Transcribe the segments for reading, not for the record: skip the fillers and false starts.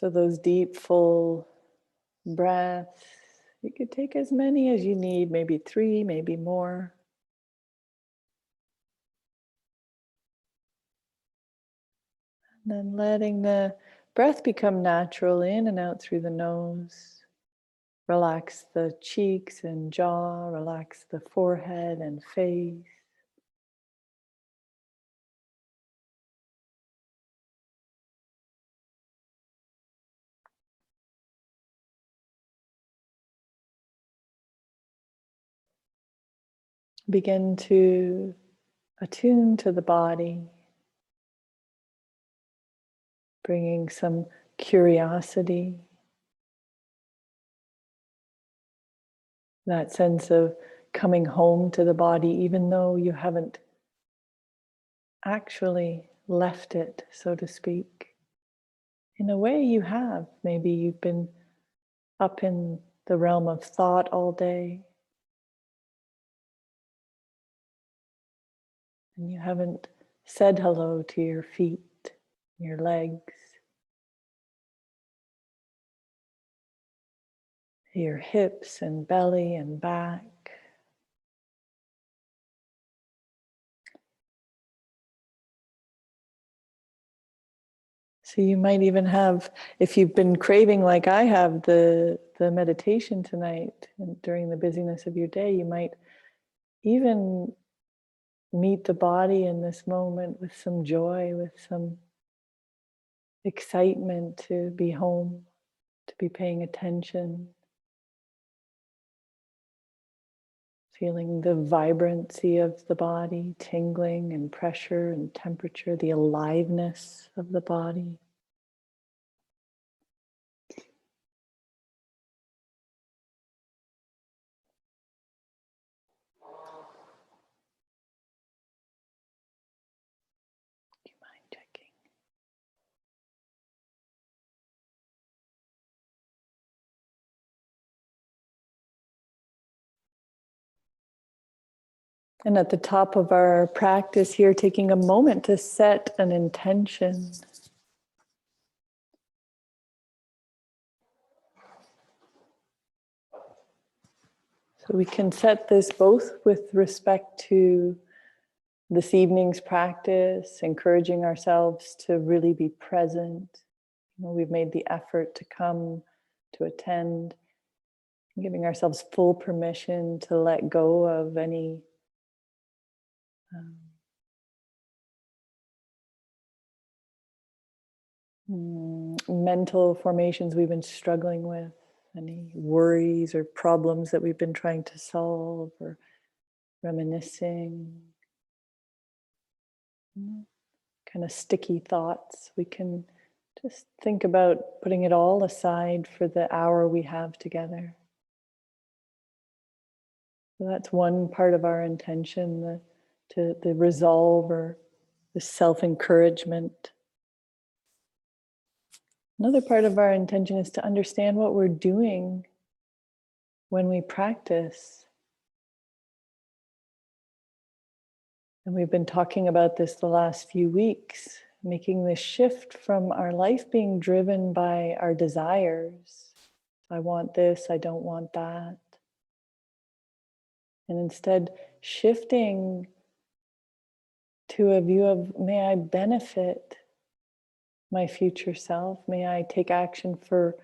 So those deep, full breaths, you could take as many as you need, maybe 3, maybe more. And then letting the breath become natural in and out through the nose. Relax the cheeks and jaw, relax the forehead and face. Begin to attune to the body, bringing some curiosity, that sense of coming home to the body, even though you haven't actually left it, so to speak. In a way, you have. Maybe you've been up in the realm of thought all day, and you haven't said hello to your feet, your legs, your hips and belly and back. So you might even have, if you've been craving like I have, the meditation tonight and during the busyness of your day, you might even meet the body in this moment with some joy, with some excitement to be home, to be paying attention, feeling the vibrancy of the body, tingling and pressure and temperature, the aliveness of the body. Do you mind checking? And at the top of our practice here, taking a moment to set an intention. So we can set this both with respect to this evening's practice, encouraging ourselves to really be present. You know, we've made the effort to come, to attend, giving ourselves full permission to let go of any mental formations we've been struggling with, any worries or problems that we've been trying to solve, or reminiscing, kind of sticky thoughts. We can just think about putting it all aside for the hour we have together. So that's one part of our intention, the resolve or the self-encouragement. Another part of our intention is to understand what we're doing when we practice. And we've been talking about this the last few weeks, making this shift from our life being driven by our desires. I want this, I don't want that. And instead shifting to a view of, may I benefit my future self? May I take action for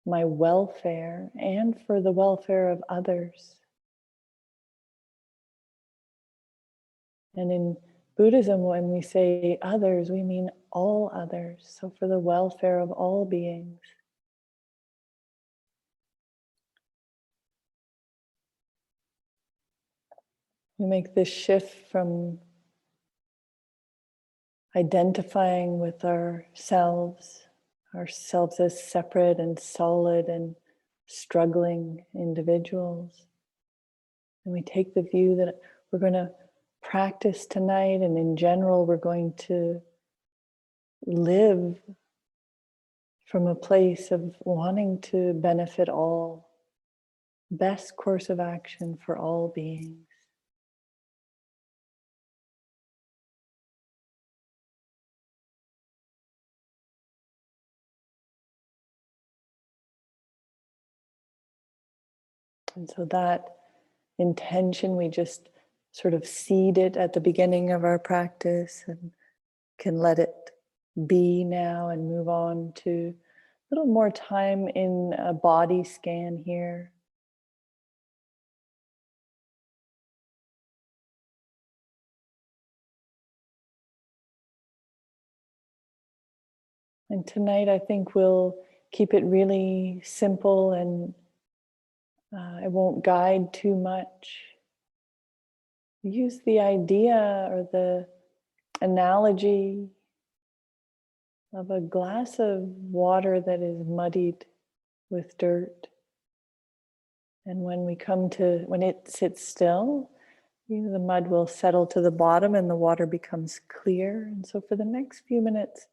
my welfare and for the welfare of others? And in Buddhism, when we say others, we mean all others. So for the welfare of all beings. We make this shift from identifying with ourselves as separate and solid and struggling individuals. And we take the view that we're going to practice tonight, and in general, we're going to live from a place of wanting to benefit all, best course of action for all beings. And so that intention, we just sort of seed it at the beginning of our practice and can let it be now and move on to a little more time in a body scan here. And tonight I think we'll keep it really simple and I won't guide too much. Use the idea or the analogy of a glass of water that is muddied with dirt. And when it sits still, the mud will settle to the bottom and the water becomes clear. And so for the next few minutes,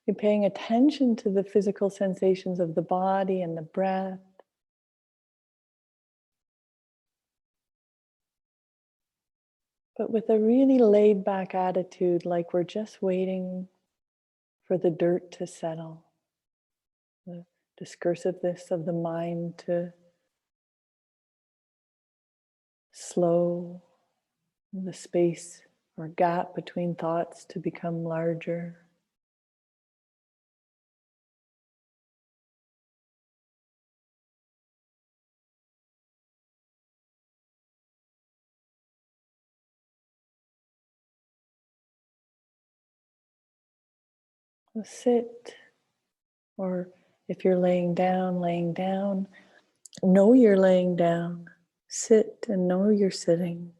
we're paying attention to the physical sensations of the body and the breath. But with a really laid back attitude, like we're just waiting for the dirt to settle, the discursiveness of the mind to slow, the space or gap between thoughts to become larger. So sit, or if you're laying down, know you're laying down. Sit and know you're sitting.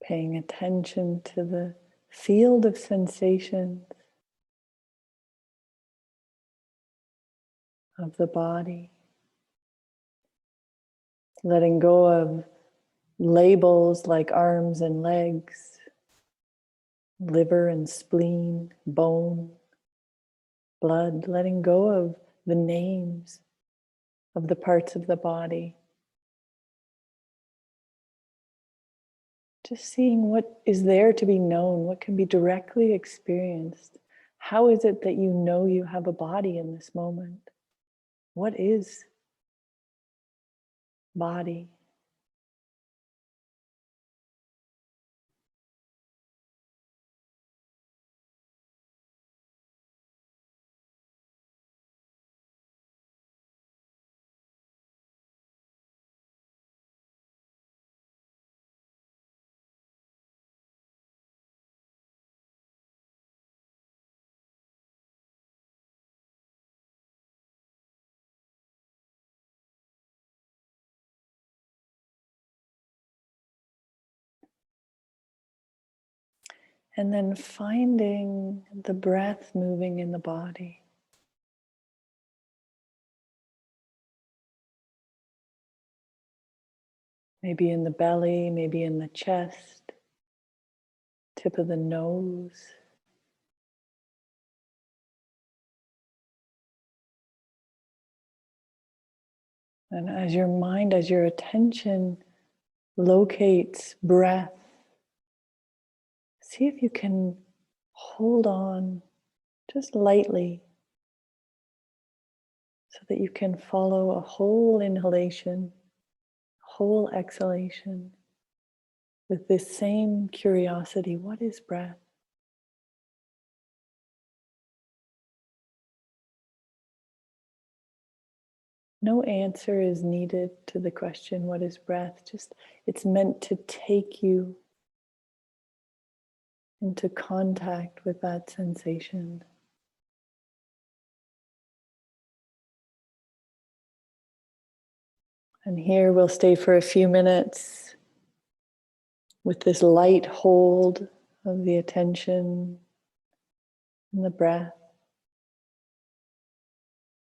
Paying attention to the field of sensations of the body. Letting go of labels like arms and legs, liver and spleen, bone, blood. Letting go of the names of the parts of the body. Just seeing what is there to be known, what can be directly experienced. How is it that you know you have a body in this moment? What is body? And then finding the breath moving in the body. Maybe in the belly, maybe in the chest, tip of the nose. And as your attention locates breath, see if you can hold on just lightly so that you can follow a whole inhalation, whole exhalation with this same curiosity. What is breath? No answer is needed to the question, what is breath? Just, it's meant to take you into contact with that sensation. And here we'll stay for a few minutes, with this light hold of the attention and the breath.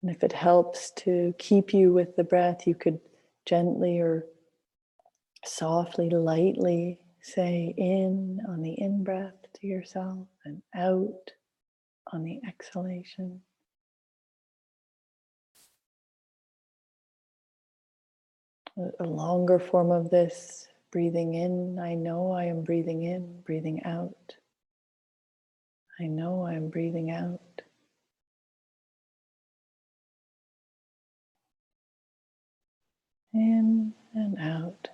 And if it helps to keep you with the breath, you could gently or softly, lightly say in on the in-breath to yourself and out on the exhalation. A longer form of this, breathing in, I know I am breathing in, breathing out. I know I am breathing out. In and out.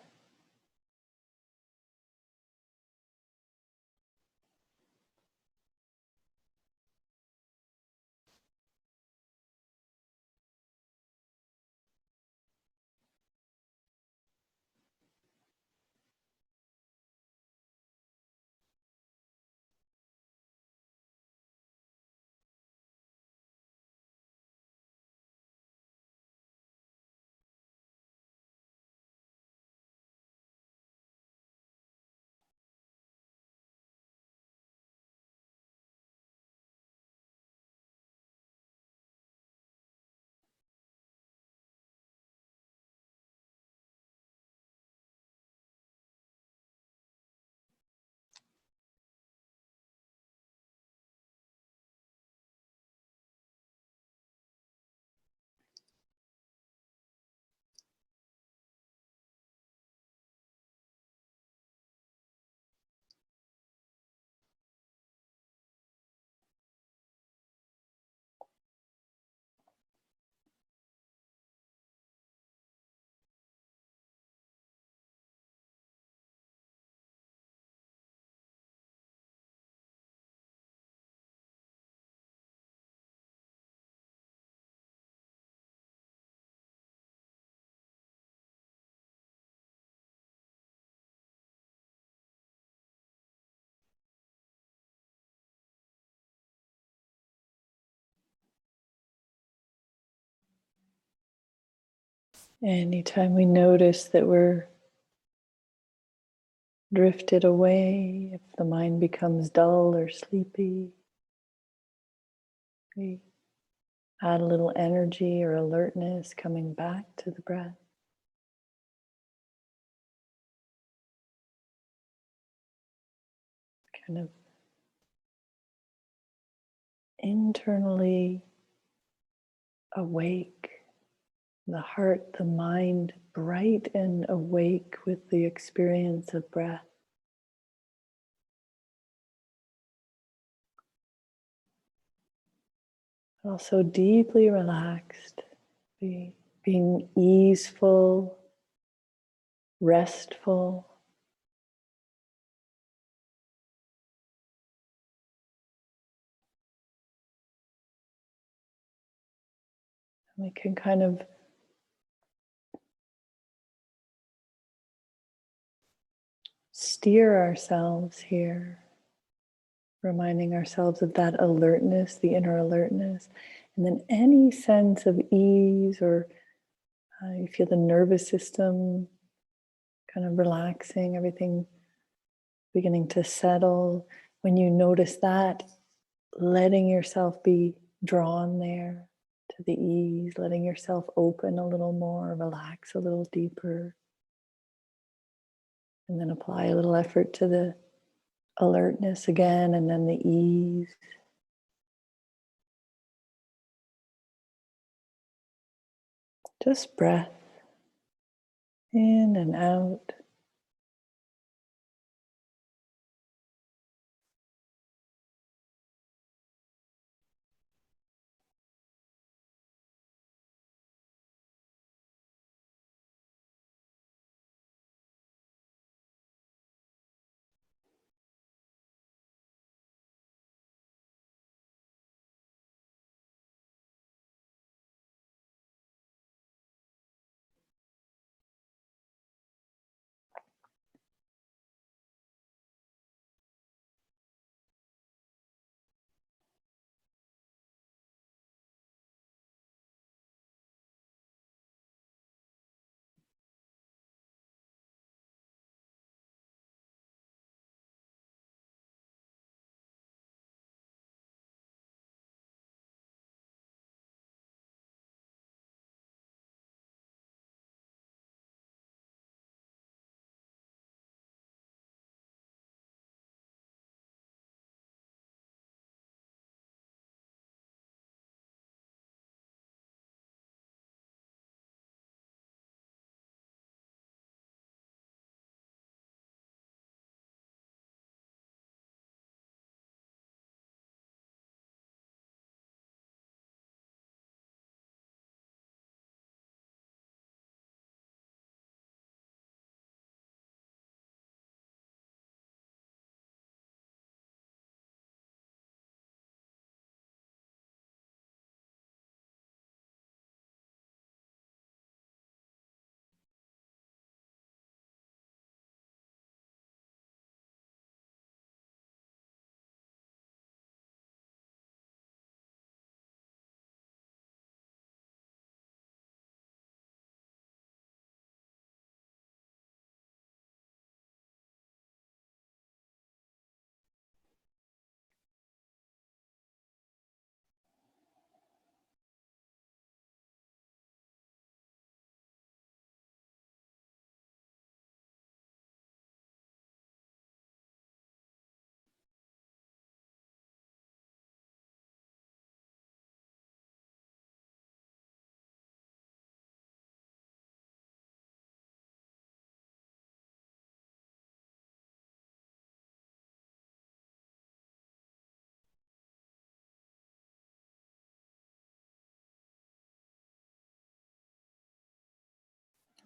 Anytime we notice that we're drifted away, if the mind becomes dull or sleepy, we add a little energy or alertness coming back to the breath. Kind of internally awake, the heart, the mind bright and awake with the experience of breath. Also deeply relaxed, being easeful, restful. We can kind of steer ourselves here, reminding ourselves of that alertness, the inner alertness, and then any sense of ease or you feel the nervous system kind of relaxing, everything beginning to settle. When you notice that, letting yourself be drawn there to the ease, letting yourself open a little more, relax a little deeper, and then apply a little effort to the alertness again, and then the ease. Just breath in and out.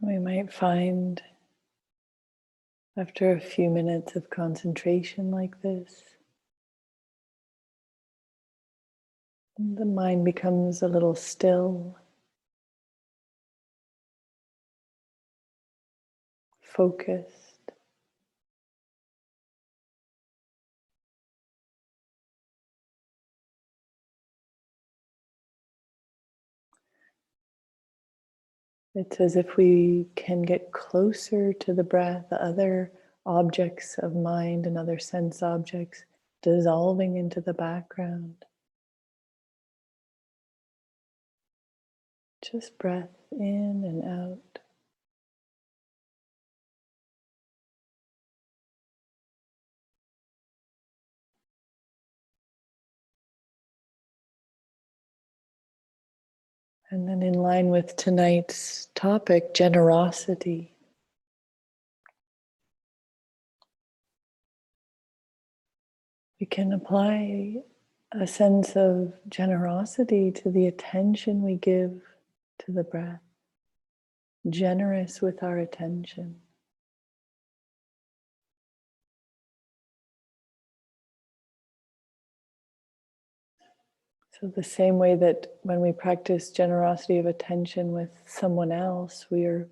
We might find after a few minutes of concentration like this, the mind becomes a little still, focused. It's as if we can get closer to the breath, the other objects of mind and other sense objects dissolving into the background. Just breath in and out. And then in line with tonight's topic, generosity. We can apply a sense of generosity to the attention we give to the breath. Generous with our attention. So the same way that when we practice generosity of attention with someone else, we are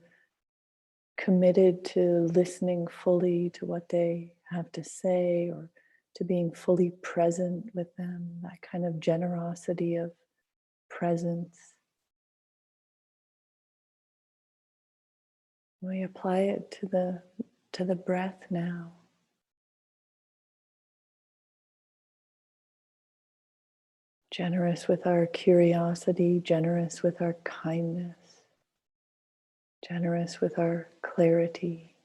committed to listening fully to what they have to say or to being fully present with them, that kind of generosity of presence. We apply it to the breath now. Generous with our curiosity, generous with our kindness, generous with our clarity.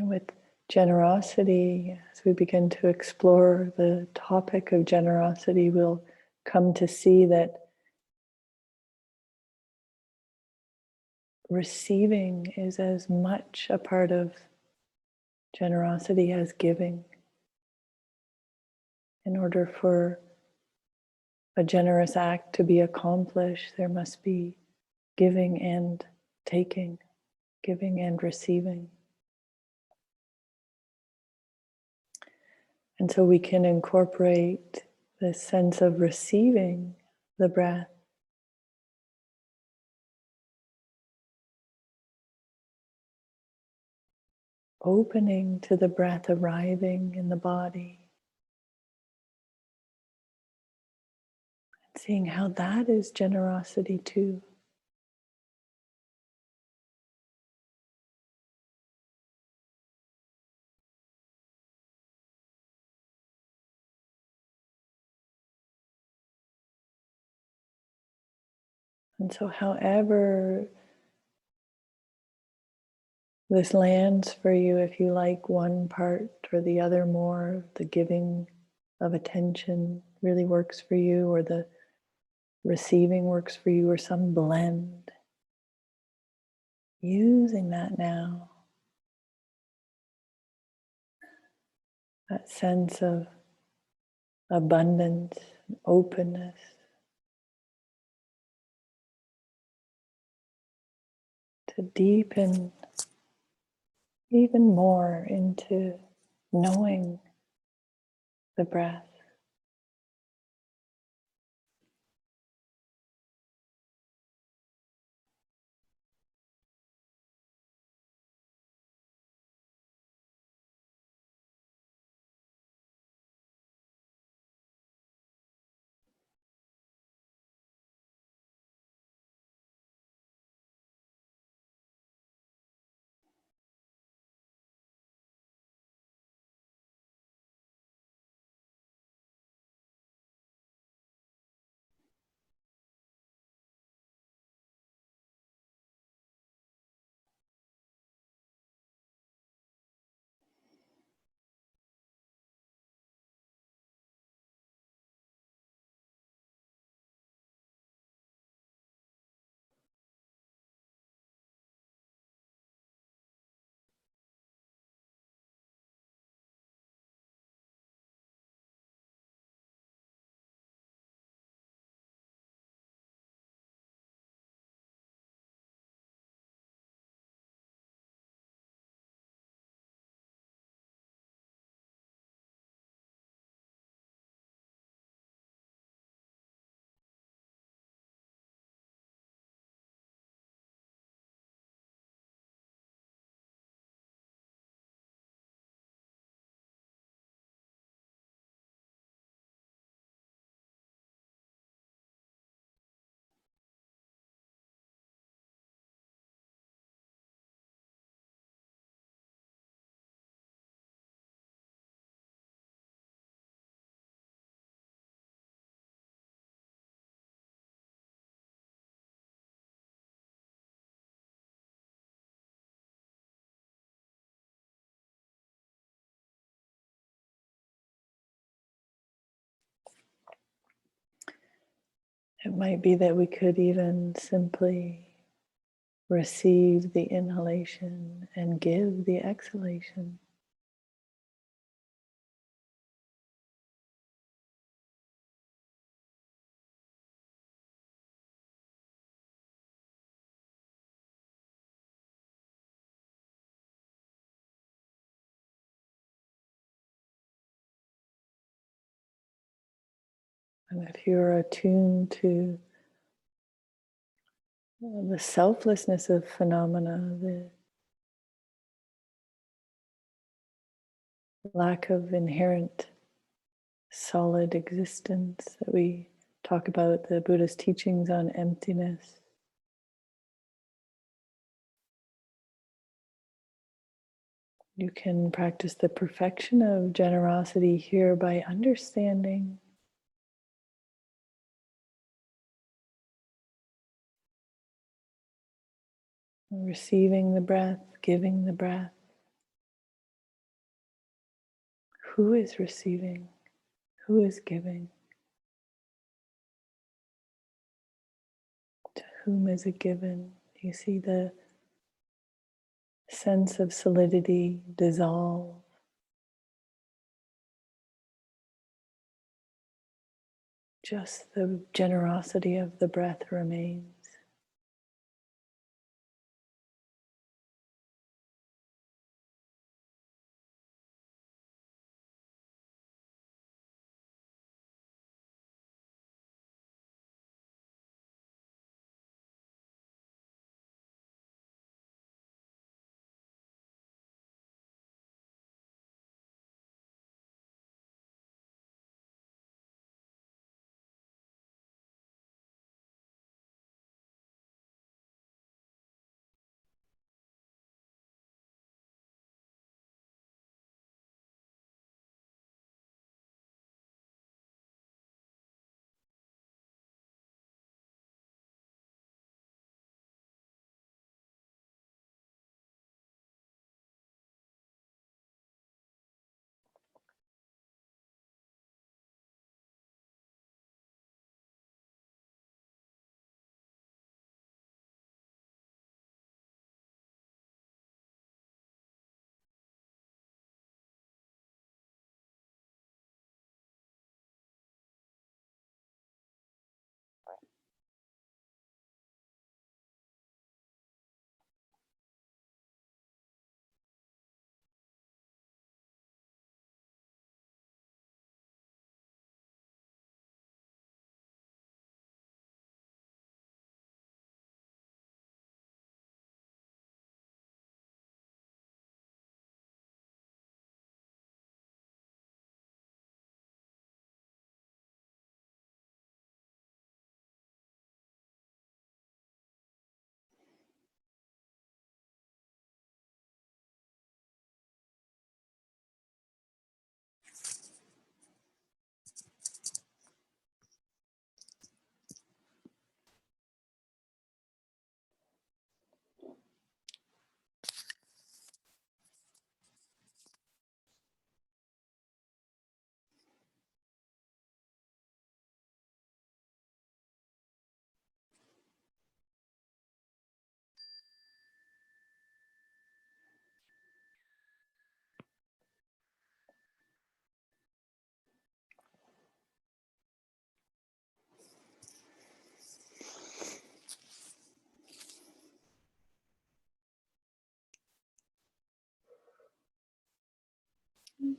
With generosity, as we begin to explore the topic of generosity, we'll come to see that receiving is as much a part of generosity as giving. In order for a generous act to be accomplished, there must be giving and taking, giving and receiving. And so we can incorporate this sense of receiving the breath opening to the breath arriving in the body, and seeing how that is generosity too. And so however this lands for you, if you like one part or the other more, the giving of attention really works for you, or the receiving works for you, or some blend, using that now, that sense of abundance, openness, to deepen even more into knowing the breath. It might be that we could even simply receive the inhalation and give the exhalation. And if you're attuned to the selflessness of phenomena, the lack of inherent solid existence that we talk about, the Buddha's teachings on emptiness, you can practice the perfection of generosity here by understanding receiving the breath, giving the breath. Who is receiving? Who is giving? To whom is it given? You see the sense of solidity dissolve. Just the generosity of the breath remains.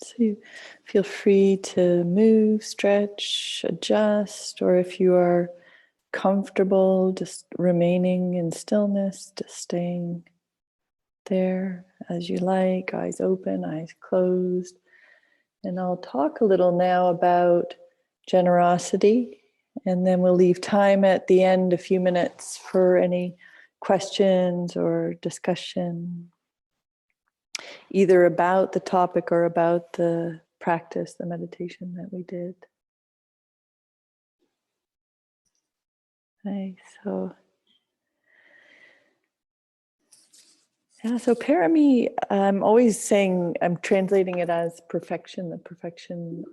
So you feel free to move, stretch, adjust, or if you are comfortable just remaining in stillness, just staying there as you like, eyes open, eyes closed. And I'll talk a little now about generosity, and then we'll leave time at the end, a few minutes, for any questions or discussion, either about the topic or about the practice, the meditation that we did. Okay, so parami, I'm always saying, I'm translating it as perfection, the perfection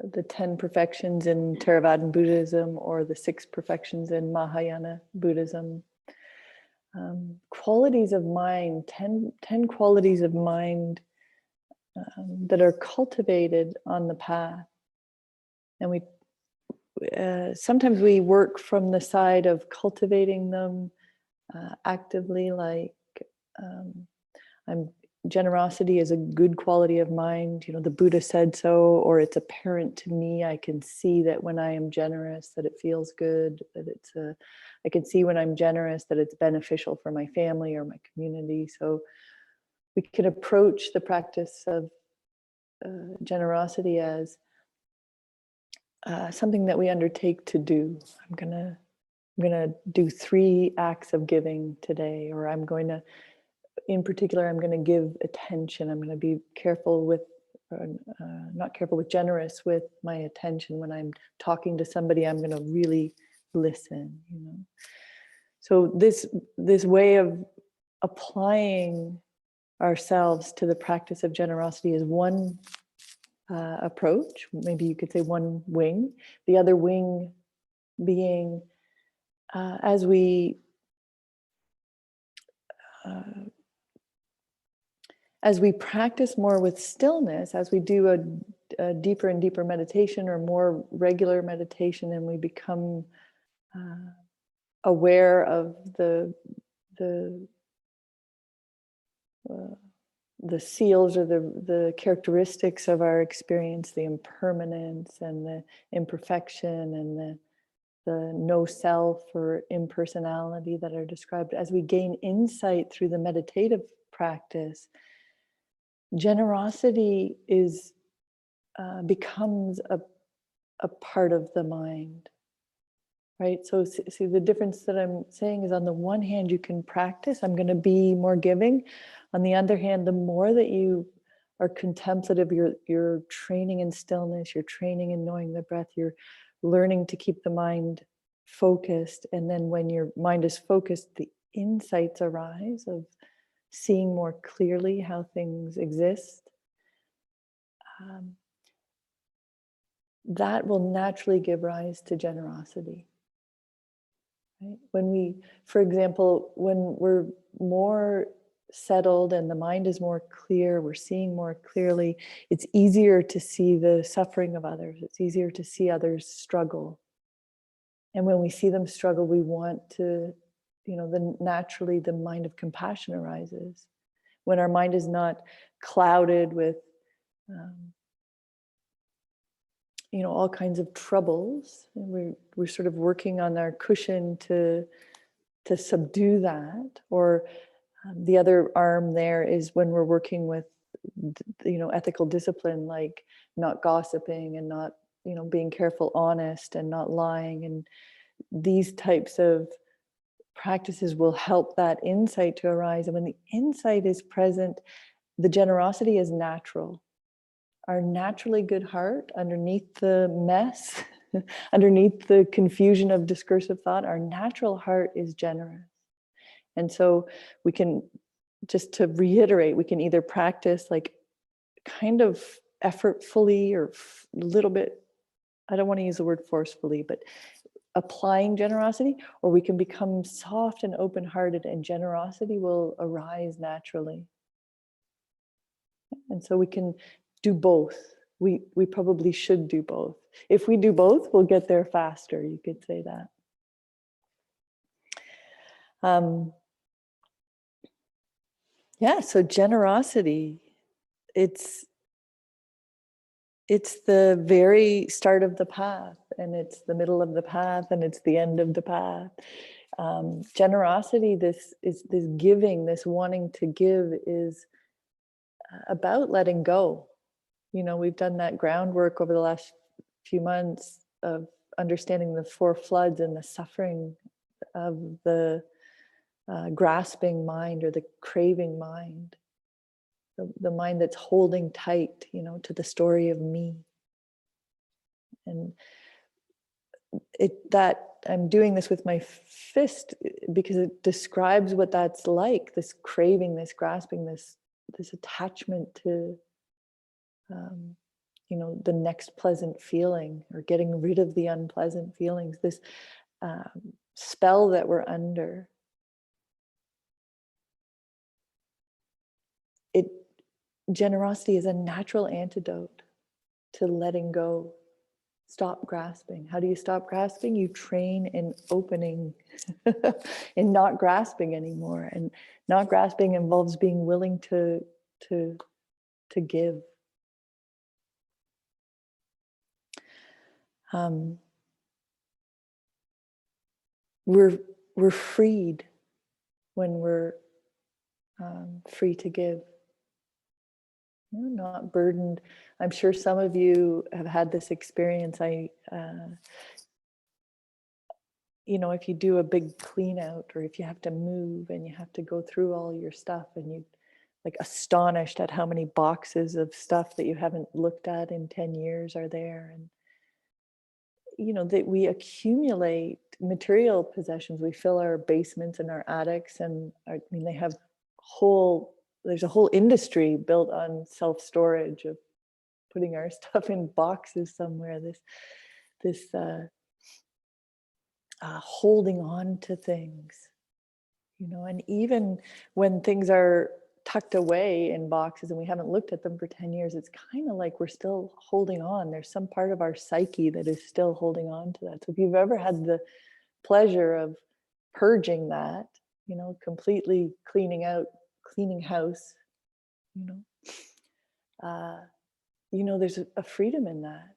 the 10 perfections in Theravadan Buddhism or the 6 perfections in Mahayana Buddhism. Qualities of mind, 10 qualities of mind that are cultivated on the path. And we sometimes we work from the side of cultivating them actively, like generosity is a good quality of mind. You know, the Buddha said so, or it's apparent to me. I can see that when I am generous, that it feels good, that I can see when I'm generous that it's beneficial for my family or my community. So we can approach the practice of generosity as something that we undertake to do. I'm gonna do 3 acts of giving today, or in particular, I'm going to give attention. I'm going to be careful with, not careful with, generous with my attention. When I'm talking to somebody, I'm going to really listen, you know. So this way of applying ourselves to the practice of generosity is one approach. Maybe you could say one wing. The other wing being as we practice more with stillness, as we do a deeper and deeper meditation or more regular meditation, and we become aware of the seals or the characteristics of our experience, the impermanence and the imperfection and the no self or impersonality that are described. As we gain insight through the meditative practice, generosity becomes a part of the mind, right? So see, the difference that I'm saying is, on the one hand, you can practice, I'm going to be more giving. On the other hand, the more that you are contemplative, you're training in stillness, you're training in knowing the breath, you're learning to keep the mind focused. And then when your mind is focused, the insights arise of seeing more clearly how things exist. That will naturally give rise to generosity. Right? When we, for example, when we're more settled and the mind is more clear, we're seeing more clearly, it's easier to see the suffering of others. It's easier to see others struggle. And when we see them struggle, we want to, naturally the mind of compassion arises. When our mind is not clouded with all kinds of troubles, and we're sort of working on our cushion to subdue that. Or the other arm there is when we're working with ethical discipline, like not gossiping and not being careful, honest, and not lying. And these types of practices will help that insight to arise. And when the insight is present, the generosity is natural. Our naturally good heart, underneath the mess, underneath the confusion of discursive thought, our natural heart is generous. And so we can, just to reiterate, we can either practice like kind of effortfully or a little bit, I don't want to use the word forcefully, but applying generosity, or we can become soft and open-hearted, and generosity will arise naturally. And so we can do both. We probably should do both. If we do both, we'll get there faster. You could say that. So generosity, it's the very start of the path, and it's the middle of the path, and it's the end of the path. Generosity, this giving, this wanting to give, is about letting go. We've done that groundwork over the last few months of understanding the 4 floods and the suffering of the grasping mind or the craving mind, the mind that's holding tight, to the story of me. And that I'm doing this with my fist because it describes what that's like: this craving, this grasping, this attachment to the next pleasant feeling, or getting rid of the unpleasant feelings, this spell that we're under. Generosity is a natural antidote to letting go. Stop grasping. How do you stop grasping? You train in opening, in not grasping anymore. And not grasping involves being willing to give. We're freed when we're free to give. Not burdened. I'm sure some of you have had this experience. If you do a big clean out, or if you have to move and you have to go through all your stuff, and you like astonished at how many boxes of stuff that you haven't looked at in 10 years are there. And that we accumulate material possessions. We fill our basements and our attics, and they have there's a whole industry built on self-storage, of putting our stuff in boxes somewhere. This holding on to things, and even when things are tucked away in boxes and we haven't looked at them for 10 years, it's kind of like we're still holding on. There's some part of our psyche that is still holding on to that. So if you've ever had the pleasure of purging that, completely cleaning house, there's a freedom in that.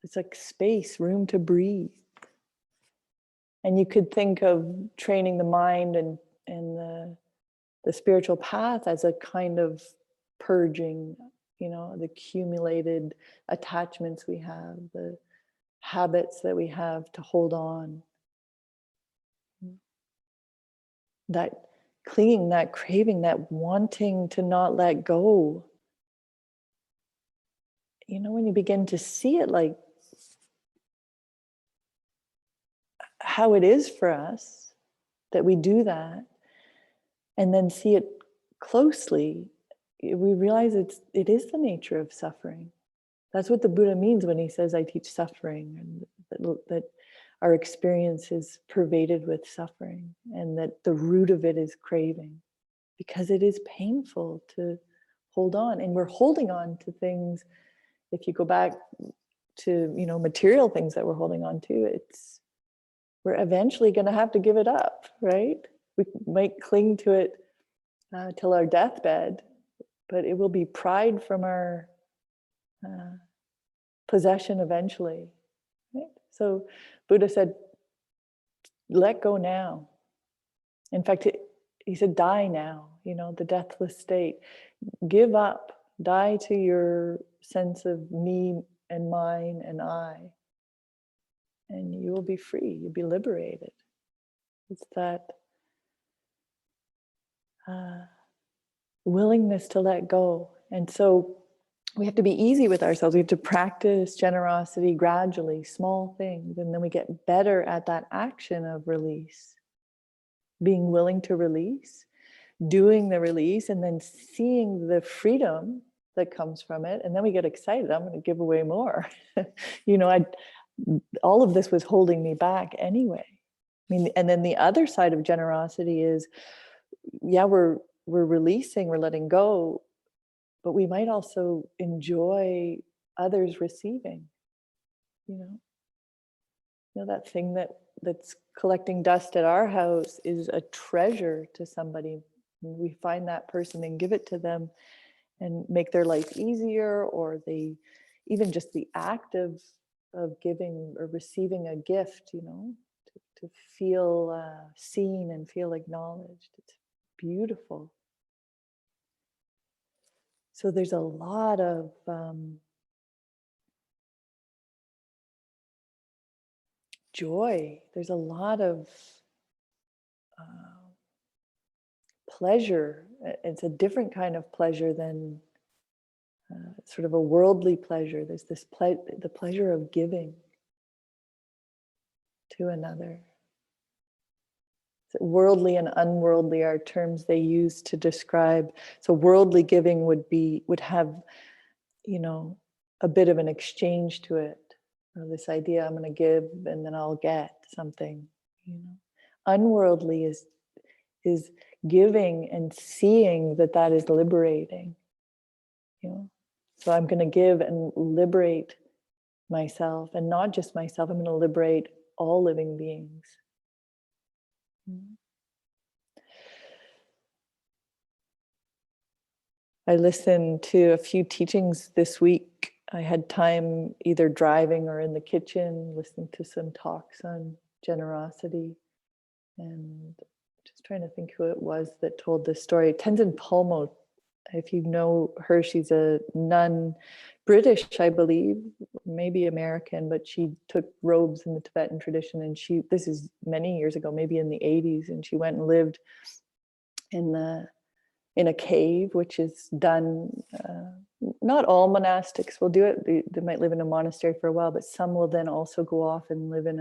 It's like space, room to breathe. And you could think of training the mind and the spiritual path as a kind of purging, the accumulated attachments we have, the habits that we have to hold on. That clinging, that craving, that wanting to not let go. When you begin to see it like how it is for us, that we do that, and then see it closely, we realize it is the nature of suffering. That's what the Buddha means when he says, I teach suffering, and that our experience is pervaded with suffering, and that the root of it is craving, because it is painful to hold on. And we're holding on to things. If you go back to, material things that we're holding on to, we're eventually going to have to give it up, right? We might cling to it till our deathbed, but it will be pried from our possession eventually. Right? So Buddha said, let go now. In fact, he said, die now, the deathless state. Give up, die to your sense of me and mine and I, and you will be free, you'll be liberated. It's that willingness to let go. And so we have to be easy with ourselves. We have to practice generosity gradually, small things, and then we get better at that action of release. Being willing to release, doing the release, and then seeing the freedom that comes from it. And then we get excited. I'm going to give away more. All of this was holding me back anyway. And then the other side of generosity is, we're releasing, we're letting go, but we might also enjoy others receiving. That thing that's collecting dust at our house is a treasure to somebody. We find that person and give it to them and make their life easier, or even just the act of giving or receiving a gift, to feel seen and feel acknowledged. It's beautiful. So there's a lot of joy. There's a lot of pleasure. It's a different kind of pleasure than sort of a worldly pleasure. There's this the pleasure of giving to another. So worldly and unworldly are terms they use to describe. So worldly giving would have, a bit of an exchange to it. Or this idea, I'm going to give and then I'll get something. Unworldly is giving and seeing that is liberating. So I'm going to give and liberate myself, and not just myself. I'm going to liberate all living beings. I listened to a few teachings this week. I had time either driving or in the kitchen, listening to some talks on generosity, and just trying to think who it was that told this story. Tenzin Palmo, if you know her, she's a nun, British, I believe, maybe American, but she took robes in the Tibetan tradition, and this is many years ago, maybe in the 80s, and she went and lived in a cave, which is done, not all monastics will do it. They might live in a monastery for a while, but some will then also go off and live in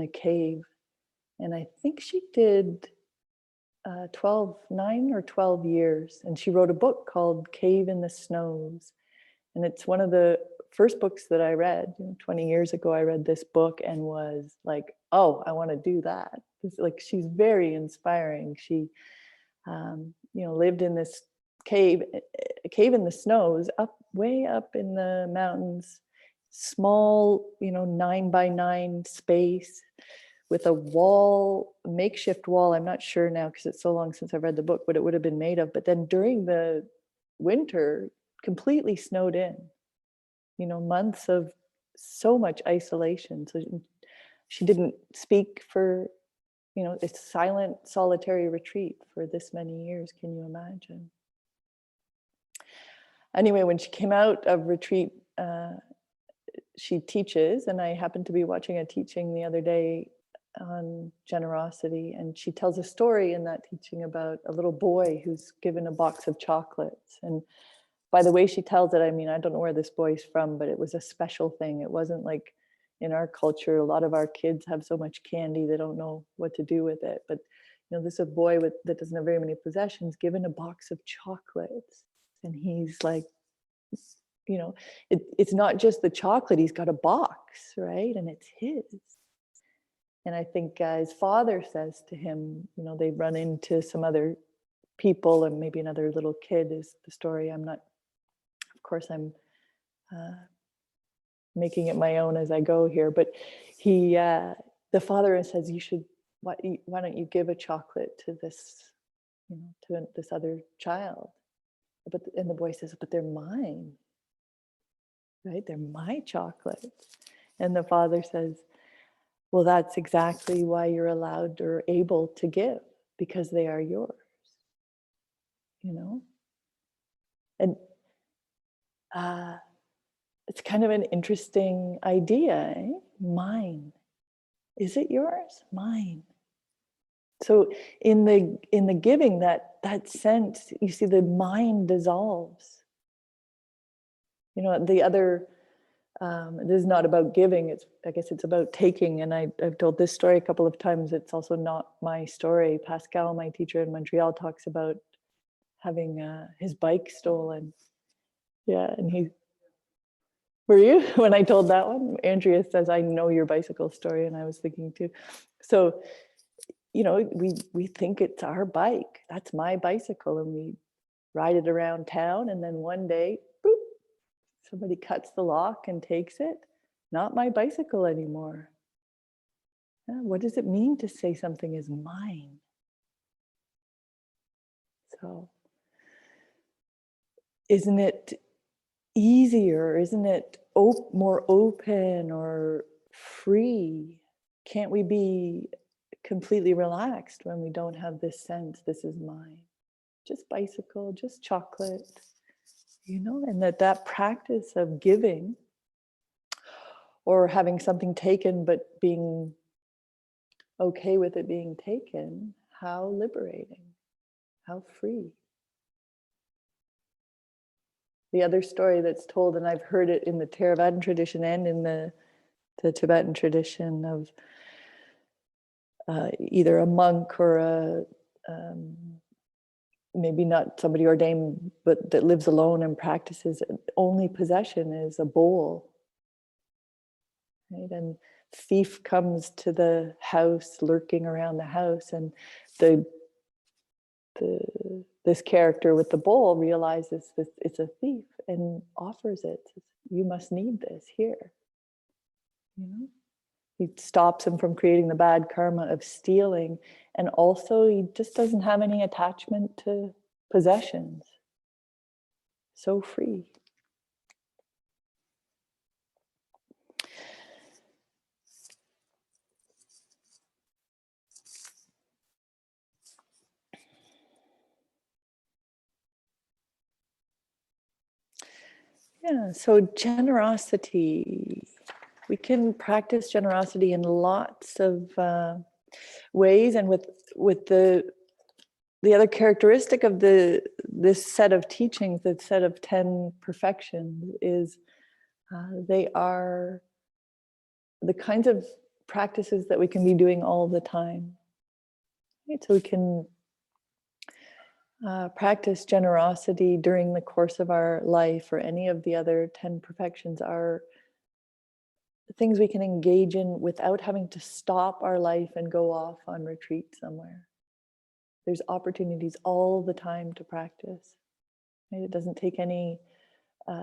a cave. And I think she did 9 or 12 years. And she wrote a book called Cave in the Snows. And it's one of the first books that I read. 20 years ago, I read this book and was like, oh, I want to do that. She's very inspiring. She lived in this cave in the snows, way up in the mountains, small, 9x9 space with a wall, makeshift wall. I'm not sure now because it's so long since I've read the book what it would have been made of. But then during the winter, completely snowed in, months of so much isolation. So she didn't speak for, it's silent, solitary retreat for this many years. Can you imagine? Anyway, when she came out of retreat, she teaches, and I happened to be watching a teaching the other day on generosity, and she tells a story in that teaching about a little boy who's given a box of chocolates. And by the way she tells it, I mean, I don't know where this boy's from, but it was a special thing. It wasn't like in our culture, a lot of our kids have so much candy, they don't know what to do with it. But this is a boy that doesn't have very many possessions, given a box of chocolates. And he's like, it's not just the chocolate, he's got a box, right? And it's his. And I think his father says to him, they run into some other people, and maybe another little kid is the story. I'm making it my own as I go here, but the father says, why don't you give a chocolate to this, to this other child? And the boy says, but they're mine, right? They're my chocolates. And the father says, well, that's exactly why you're allowed or able to give, because they are yours, And it's kind of an interesting idea, eh? Mine. Is it yours? Mine. So in the giving, that sense, you see, the mind dissolves. The other, this is not about giving, I guess it's about taking. And I've told this story a couple of times. It's also not my story. Pascal, my teacher in Montreal, talks about having his bike stolen. Yeah, and were you when I told that one? Andrea says, I know your bicycle story, and I was thinking too. So, we think it's our bike. That's my bicycle, and we ride it around town, and then one day, boop, somebody cuts the lock and takes it. Not my bicycle anymore. Yeah, what does it mean to say something is mine? So, isn't it easier? Isn't it more open or free? Can't we be completely relaxed when we don't have this sense, this is mine? Just bicycle, just chocolate, and that practice of giving or having something taken but being okay with it being taken, how liberating, how free. The other story that's told, and I've heard it in the Theravadan tradition and in the Tibetan tradition, of either a monk or maybe not somebody ordained, but that lives alone and practices, only possession is a bowl, right? And thief comes to the house, lurking around the house, and the this character with the bowl realizes that it's a thief and offers it. You must need this here. You know, he stops him from creating the bad karma of stealing, and also he just doesn't have any attachment to possessions. So free. Yeah, so generosity. We can practice generosity in lots of ways, and with the other characteristic of this set of teachings, the set of 10 perfections, is they are the kinds of practices that we can be doing all the time. Right? So we can practice generosity during the course of our life, or any of the other 10 perfections are things we can engage in without having to stop our life and go off on retreat somewhere. There's opportunities all the time to practice. Right? It doesn't take any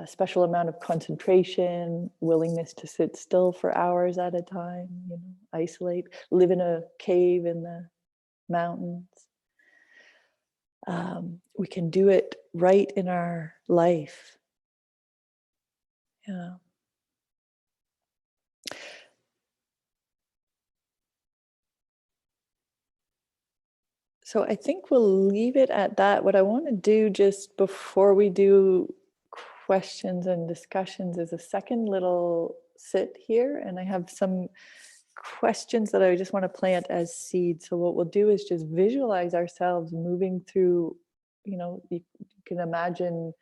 special amount of concentration, willingness to sit still for hours at a time, isolate, live in a cave in the mountains. We can do it right in our life. Yeah. So I think we'll leave it at that. What I want to do just before we do questions and discussions is a second little sit here, and I have some questions that I just want to plant as seeds. So what we'll do is just visualize ourselves moving through, you can imagine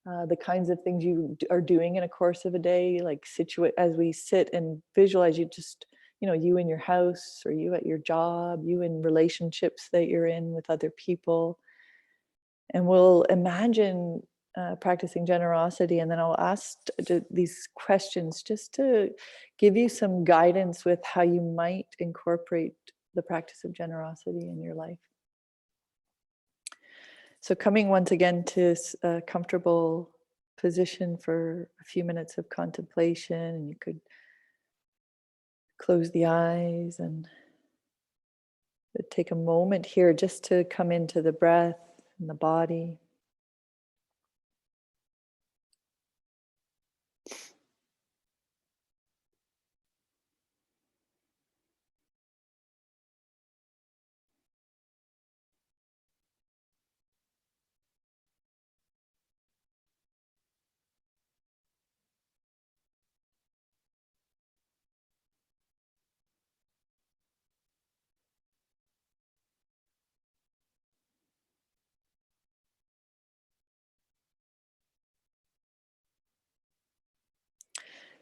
the kinds of things you are doing in a course of a day, like as we sit and visualize, you just, you in your house, or you at your job, you in relationships that you're in with other people. And we'll imagine practicing generosity, and then I'll ask these questions just to give you some guidance with how you might incorporate the practice of generosity in your life. So coming once again to a comfortable position for a few minutes of contemplation, and you could close the eyes and take a moment here just to come into the breath and the body.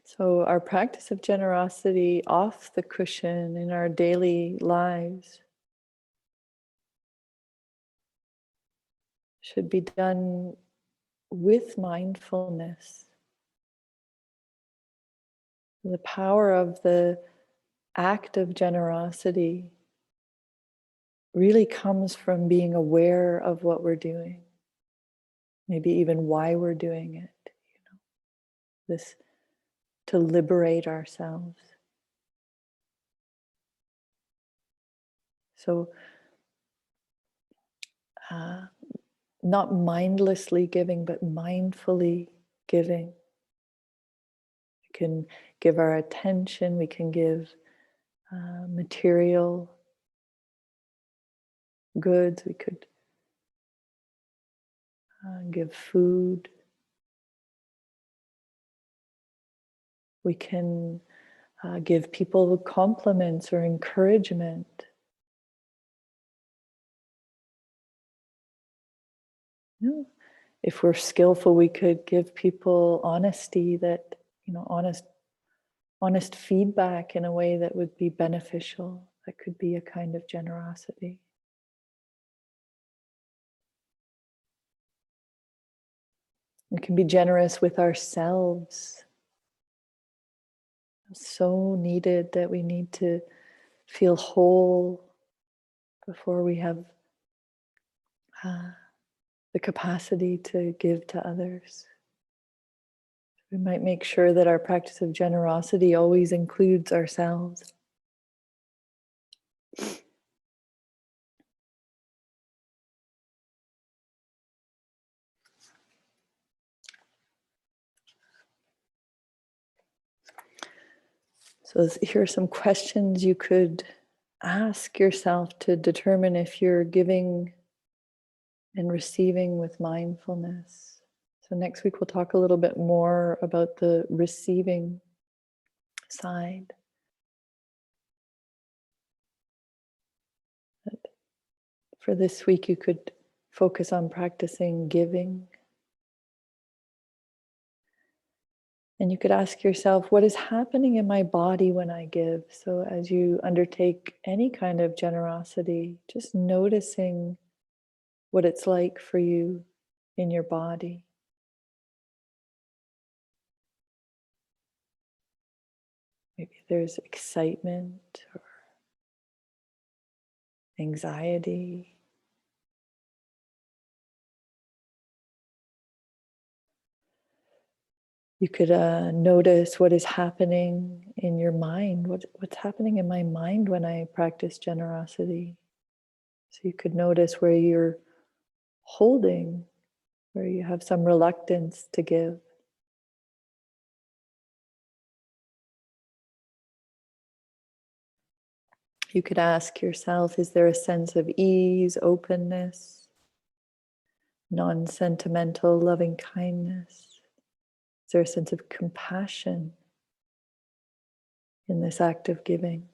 So our practice of generosity off the cushion in our daily lives should be done with mindfulness. The power of the act of generosity really comes from being aware of what we're doing, maybe even why we're doing it. This to liberate ourselves. So, not mindlessly giving, but mindfully giving. We can give our attention, we can give material goods, we could give food. We can give people compliments or encouragement. Yeah. If we're skillful, we could give people honesty, that, honest feedback in a way that would be beneficial. That could be a kind of generosity. We can be generous with ourselves. It's so needed that we need to feel whole before we have the capacity to give to others. We might make sure that our practice of generosity always includes ourselves. So here are some questions you could ask yourself to determine if you're giving and receiving with mindfulness. So next week we'll talk a little bit more about the receiving side. But for this week you could focus on practicing giving. And you could ask yourself, what is happening in my body when I give? So as you undertake any kind of generosity, just noticing what it's like for you in your body. Maybe there's excitement or anxiety. You could notice what is happening in your mind. What's happening in my mind when I practice generosity? So you could notice where you're holding, where you have some reluctance to give. You could ask yourself, is there a sense of ease, openness, non-sentimental loving kindness? Is there a sense of compassion in this act of giving?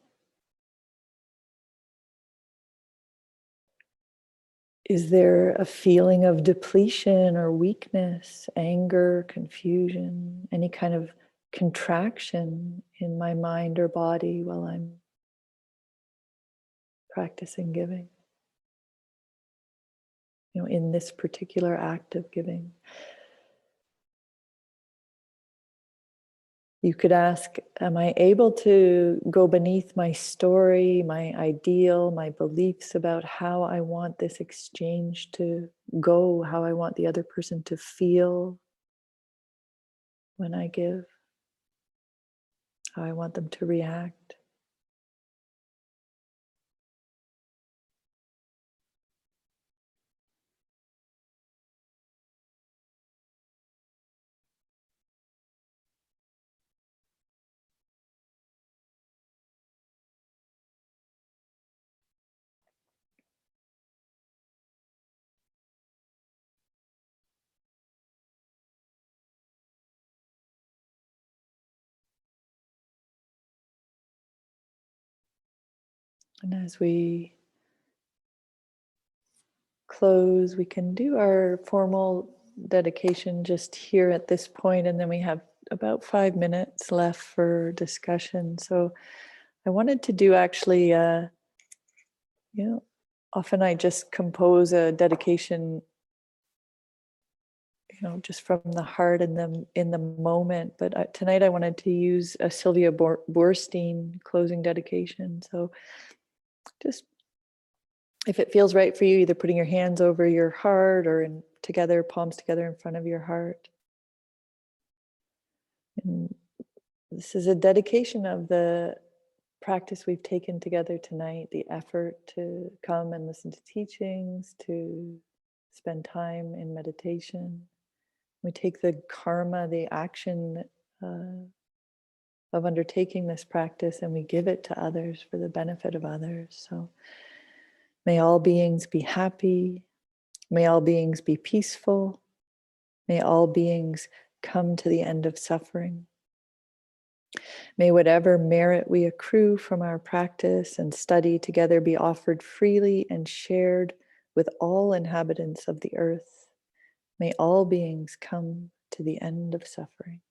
Is there a feeling of depletion or weakness, anger, confusion, any kind of contraction in my mind or body while I'm practicing giving? You know, in this particular act of giving. You could ask, am I able to go beneath my story, my ideal, my beliefs about how I want this exchange to go, how I want the other person to feel when I give, how I want them to react? And as we close, we can do our formal dedication just here at this point, and then we have about 5 minutes left for discussion. So I wanted to do actually, often I just compose a dedication, just from the heart and in the moment. But tonight I wanted to use a Sylvia Boorstein closing dedication. So just, if it feels right for you, either putting your hands over your heart or together, palms together in front of your heart. And this is a dedication of the practice we've taken together tonight, the effort to come and listen to teachings, to spend time in meditation. We take the karma, the action of undertaking this practice, and we give it to others for the benefit of others. So may all beings be happy. May all beings be peaceful. May all beings come to the end of suffering. May whatever merit we accrue from our practice and study together be offered freely and shared with all inhabitants of the earth. May all beings come to the end of suffering.